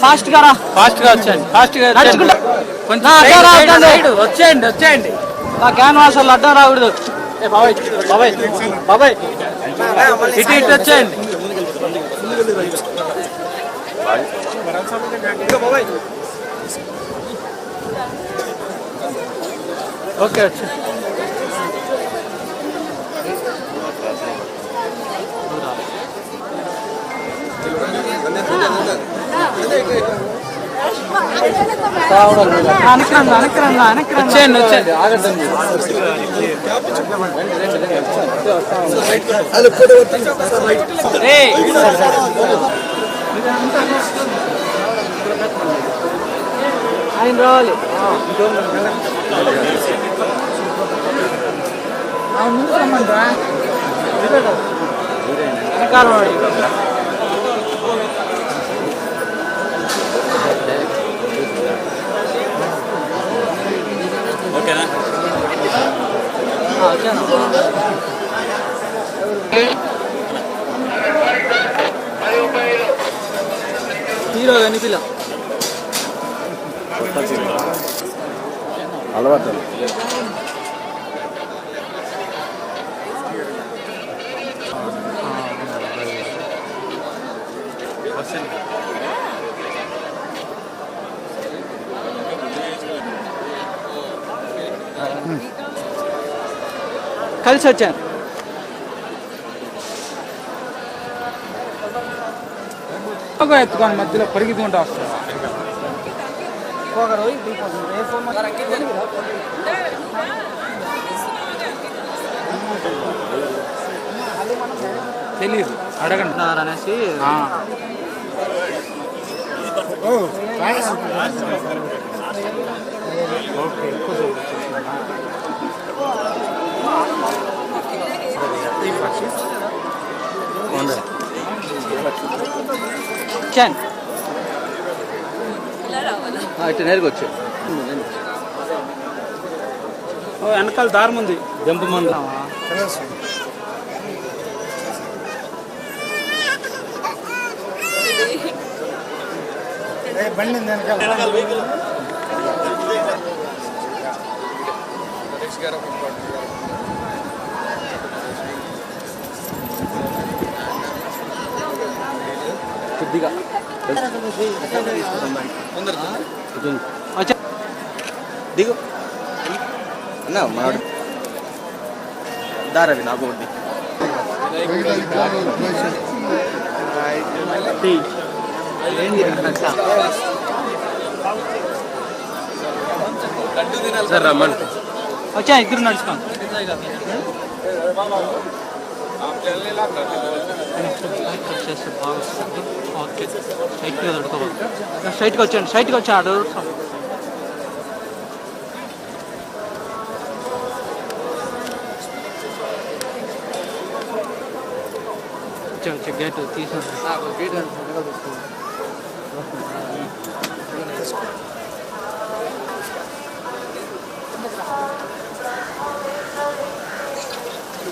Fast గా వచ్చేయండి, వచ్చేయండి. నా క్యాన్వాస్ వాళ్ళు అడ్డం రాకూడదు. బాబాయ్ బాబాయ్ బాబాయ్ ఇటు వచ్చేయండి. ఓకే వచ్చి వచ్చేయండి ఆగద్దండి. ఆయన రావాలి ముందు రమ్మంటారా వెనకాల ఓకేనా? హీరో కనిపిల్ల అలవాటు కలిసి వచ్చాను. ఎత్తుకొని మధ్యలో పరిగెత్తుకుంటా వస్తాను. తెలీదు అడగండి అనేసి ఇటు నేరుగా వచ్చి వెనకాల దారం ఉంది. జంపు మంది బండి కొద్దిగా దిగు అన్నా మాడు దారవి నాకు వడ్డీ సార్ రమ్మని వచ్చా ఇద్దరు నడుచుకోండి. స్ట్రైట్గా వచ్చాడు, స్ట్రైట్గా వచ్చాడు. గేట్ తీసాను.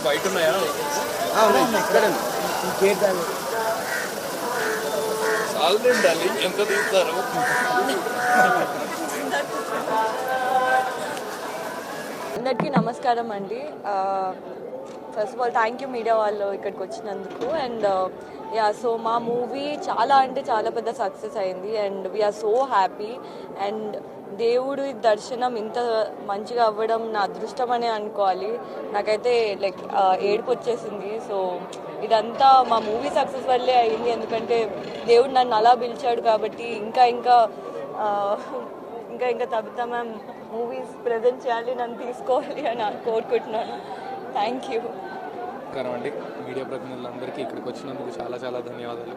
బయట ఉన్నాయా? చాలండి, ఎంత తీస్తారు? అందరికీ నమస్కారం అండి. First of all thank you media వాళ్ళు ఇక్కడికి వచ్చినందుకు. అండ్ సో మా మూవీ చాలా అంటే చాలా పెద్ద సక్సెస్ అయింది and we are so happy. And దేవుడి దర్శనం ఇంత మంచిగా అవ్వడం నా అదృష్టం అనే అనుకోవాలి. నాకైతే లైక్ ఏడుపు వచ్చేసింది. సో ఇదంతా మా మూవీ సక్సెస్ వల్లే అయింది, ఎందుకంటే దేవుడు నన్ను అలా పిలిచాడు కాబట్టి ఇంకా ఇంకా ఇంకా ఇంకా తబితా మ్యామ్ మూవీస్ ప్రజెంట్ చేయాలి, నన్ను తీసుకోవాలి అని కోరుకుంటున్నాను. Thank you. నమస్కారం అండి. మీడియా ప్రతినిధులందరికీ ఇక్కడికి వచ్చినందుకు చాలా చాలా ధన్యవాదాలు.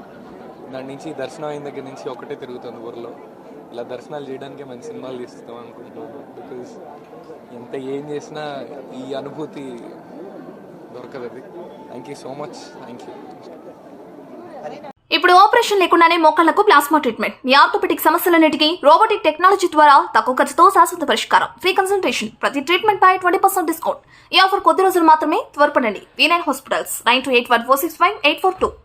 దాని నుంచి దర్శనం అయిన దగ్గర నుంచి ఒకటే తిరుగుతుంది ఊరిలో. ఇలా దర్శనాలు చేయడానికే మంచి సినిమాలు తీస్తాం అనుకుంటున్నాను. బికాజ్ ఎంత ఏం చేసినా ఈ అనుభూతి దొరకదు. అది thank you so much. Thank you. ఇప్పుడు ఆపరేషన్ లేకుండానే మోకాళ్లకు ప్లాస్మా ట్రీట్మెంట్. మీ ఆర్థోపెటిక్ సమస్యలన్నిటికీ రోబోటిక్ టెక్నాలజీ ద్వారా తక్కువ ఖర్చుతో శాశ్వత పరిష్కారం. Free consultation. ప్రతి ట్రీట్మెంట్ పై 20% డిస్కౌంట్. ఈ ఆఫర్ కొద్ది రోజులు మాత్రమే. త్వరపడండి. V9 hospitals 9281465842.